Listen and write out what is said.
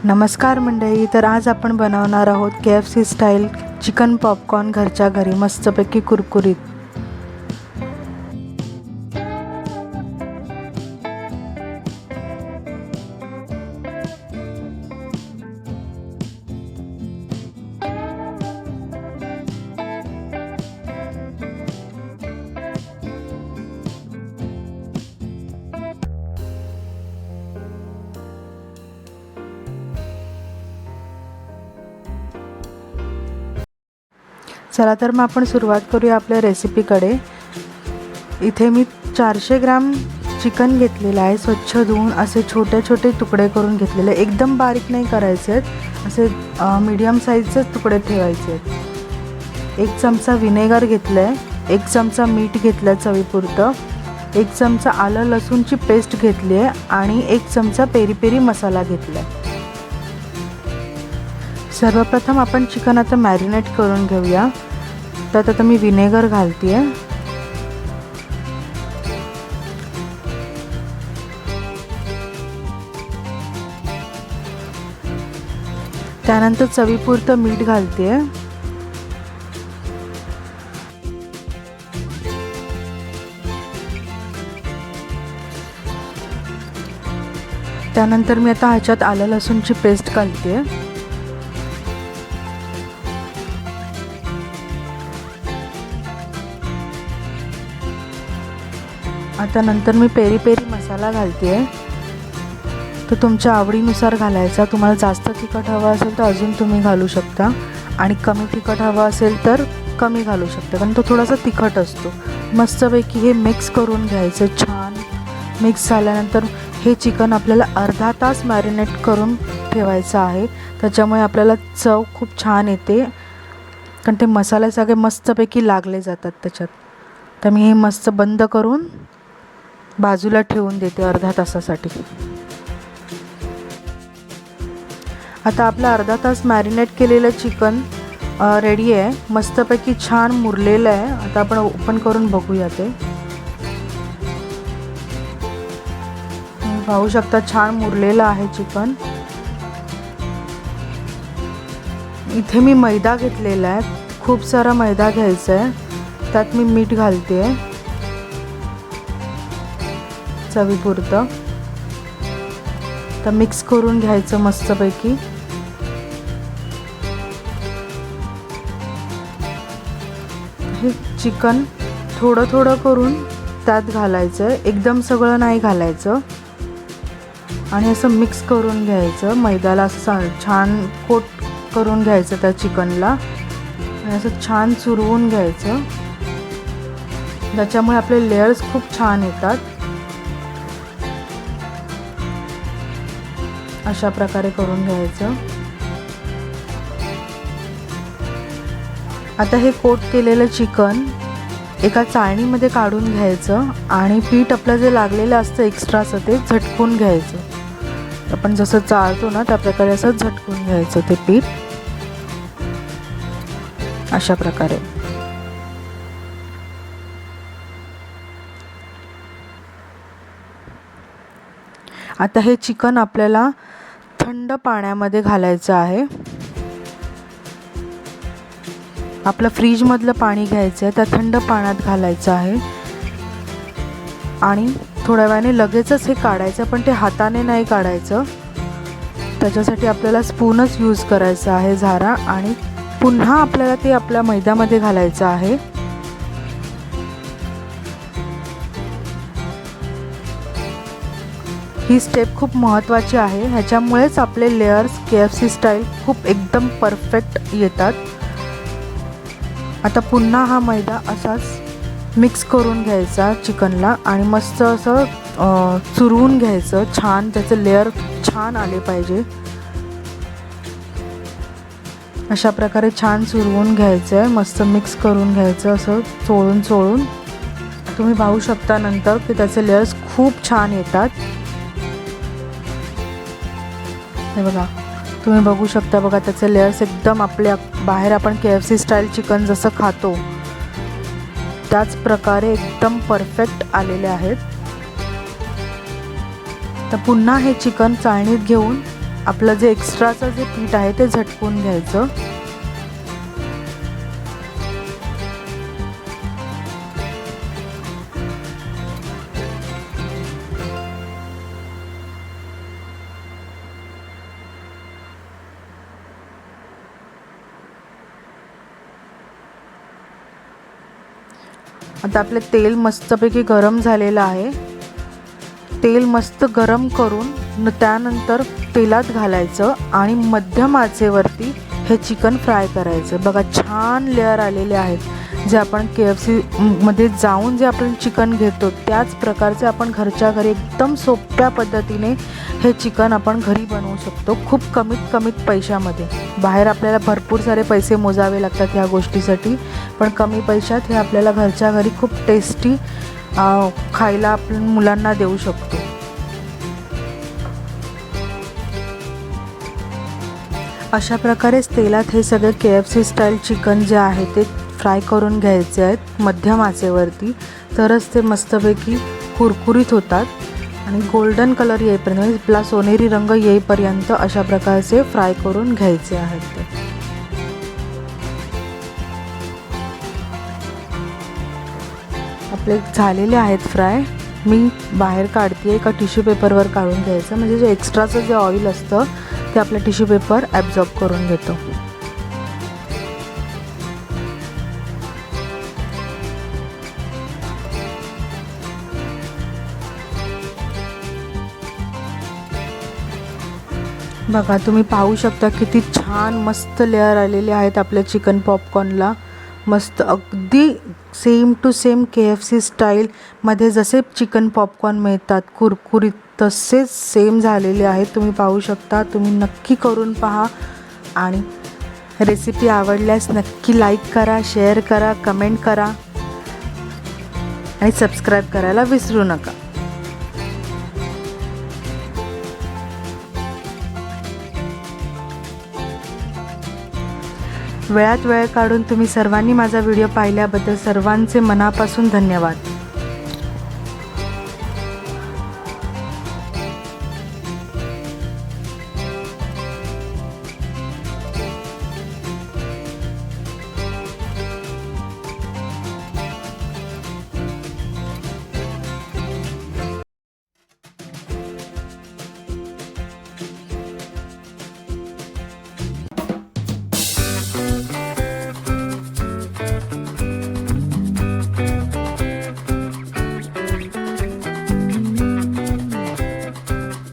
नमस्कार मंडळी, तर आज आपण बनवणार आहोत KFC स्टाईल चिकन पॉपकॉर्न घरच्या घरी मस्तपैकी कुरकुरीत। चला तर मग आपण सुरुवात करूया आपल्या रेसिपीकडे। इथे मी 400 ग्राम चिकन घेतलेलं आहे। स्वच्छ धुवून असे छोटे छोटे तुकडे करून घेतलेले, एकदम बारीक नाही करायचे, असे मीडियम साईजचे तुकडे ठेवायचे। 1 चमचा विनेगर घेतलाय, 1 चमचा मीठ घेतलं चवीपुरतं, 1 चमचा आलं लसूणची पेस्ट घेतली आहे आणि 1 चमचा पेरी पेरी मसाला घेतलाय। सर्वप्रथम आपण चिकन आता मॅरिनेट करून घेऊया। तर आता मी विनेगर घालते आहे, त्यानंतर चवीपुरतं मीठ घालते आहे, त्यानंतर मी आता ह्याच्यात आलं लसूणची पेस्ट घालते आहे। आता नंतर मी पेरी पेरी मसाला घालते आहे। तो तुमच्या आवडीनुसार घालायचा। तुम्हाला जास्त तिखट हवं असेल तर अजून तुम्ही घालू शकता आणि कमी तिखट हवं असेल तर कमी घालू शकता, कारण तो थोडासा तिखट असतो। मस्तपैकी हे मिक्स करून घ्यायचं। छान मिक्स झाल्यानंतर हे चिकन आपल्याला अर्धा तास मॅरिनेट करून ठेवायचं आहे। त्याच्यामुळे आपल्याला चव खूप छान येते, कारण ते मसाले सगळे मस्तपैकी लागले जातात त्याच्यात। तर मी हे मस्त बंद करून बाजूला ठेवून देते अर्धा तासासाठी। आता आपलं अर्धा तास मॅरिनेट केलेलं चिकन रेडी आहे, मस्तपैकी छान मुरलेलं आहे। आता आपण ओपन करून बघूया। ते पाहू शकता छान मुरलेलं आहे चिकन। इथे मी मैदा घेतलेला आहे, खूप सारा मैदा घ्यायचा आहे। त्यात मी मीठ घालते आहे चवीपुरतं। तर मिक्स करून घ्यायचं मस्तपैकी। हे चिकन थोडं थोडं करून त्यात घालायचं, एकदम सगळं नाही घालायचं, आणि असं मिक्स करून घ्यायचं। मैद्याला असं छान कोट करून घ्यायचं त्या चिकनला, आणि असं छान चुरवून घ्यायचं, ज्याच्यामुळे आपले लेयर्स खूप छान येतात। अशा प्रकारे करून घ्यायचं। आता हे कोट केलेलं चिकन एका चाळणीमध्ये काढून घ्यायचं आणि पीठ आपलं जे लागलेलं असतं एक्स्ट्राचं ते झटकून घ्यायचं। आपण जसं चाळतो ना त्या प्रकारे असं झटकून घ्यायचं ते पीठ, अशा प्रकारे। आता हे चिकन आपल्याला थंड पाण्यामध्ये घालायचं आहे। आपलं फ्रीजमधलं पाणी घ्यायचं आहे, त्या थंड पाण्यात घालायचं आहे आणि थोड्या वेळाने लगेचच हे काढायचं, पण ते हाताने नाही काढायचं। त्याच्यासाठी आपल्याला स्पूनच यूज करायचा आहे, झारा, आणि पुन्हा आपल्याला ते आपल्या मैद्यामध्ये घालायचं आहे। ही स्टेप खूप महत्त्वाची आहे, ह्याच्यामुळेच आपले लेयर्स KFC स्टाईल खूप एकदम परफेक्ट येतात। आता पुन्हा हा मैदा असाच मिक्स करून घ्यायचा चिकनला आणि मस्त असं चुरवून घ्यायचं। छान त्याचे लेयर छान आले पाहिजे, अशा प्रकारे छान चुरवून घ्यायचं आहे। मस्त मिक्स करून घ्यायचं असं चोळून चोळून। तुम्ही पाहू शकता नंतर की त्याचे लेयर्स खूप छान येतात। हे बघा, तुम्ही बघू शकता बघा, त्याचे लेयर्स एकदम आपल्या बाहेर आपण KFC स्टाईल चिकन जसं खातो त्याच प्रकारे एकदम परफेक्ट आलेले आहेत। तर पुन्हा हे चिकन चाळणीत घेऊन आपलं जे एक्स्ट्राचं जे पीठ आहे ते झटकून घ्यायचं. आता आपले तेल मस्तपैकी गरम झालेलं आहे. तेल मस्त गरम करून त्यानंतर तेलात घालायचं आणि मध्यम आचेवरती हे चिकन फ्राय करायचं. बघा छान लेअर आलेले आहेत. जे आपण KFC मध्ये जाऊन जे आपण चिकन घेतो त्याच प्रकारचे आपण घरच्या घरी एकदम सोप्या पद्धतीने हे चिकन आपण घरी बनवू शकतो, खूप कमीत पैशामध्ये. बाहेर आपल्याला भरपूर सारे पैसे मोजावे लागतात ह्या गोष्टीसाठी, पण कमी पैशात हे आपल्याला घरच्या घरी खूप टेस्टी खायला आपण मुलांना देऊ शकतो. अशा प्रकारेच तेलात हे सगळे KFC स्टाईल चिकन जे आहे ते फ्राय करून घ्यायचे आहेत मध्यम आचेवरती, तरच ते मस्तपैकी कुरकुरीत होतात. आणि गोल्डन कलर येईपर्यंत, आपला सोनेरी रंग येईपर्यंत अशा प्रकारचे फ्राय करून घ्यायचे आहेत ते. आपले झालेले आहेत फ्राय. मी बाहेर काढते, एका टिश्यू पेपरवर काढून घ्यायचं, म्हणजे जे एक्स्ट्राचं जे ऑइल असतं ते आपला टिश्यू पेपर ॲब्झॉर्ब करून घेतो. बघा तुम्ही पाहू शकता किती छान मस्त लेअर आलेले आहेत आपल्या चिकन पॉपकॉर्नला. मस्त अगदी सेम टू सेम KFC स्टाईलमध्ये जसे चिकन पॉपकॉर्न मिळतात कुरकुरीत, तसेच सेम झालेले आहेत. तुम्ही पाहू शकता. तुम्ही नक्की करून पहा आणि रेसिपी आवडल्यास नक्की लाईक करा, शेअर करा, कमेंट करा आणि सबस्क्राईब करायला विसरू नका. वेळात वेळ काढून तुम्ही सर्वांनी माझा व्हिडिओ पाहिल्याबद्दल सर्वांचे मनापासून धन्यवाद.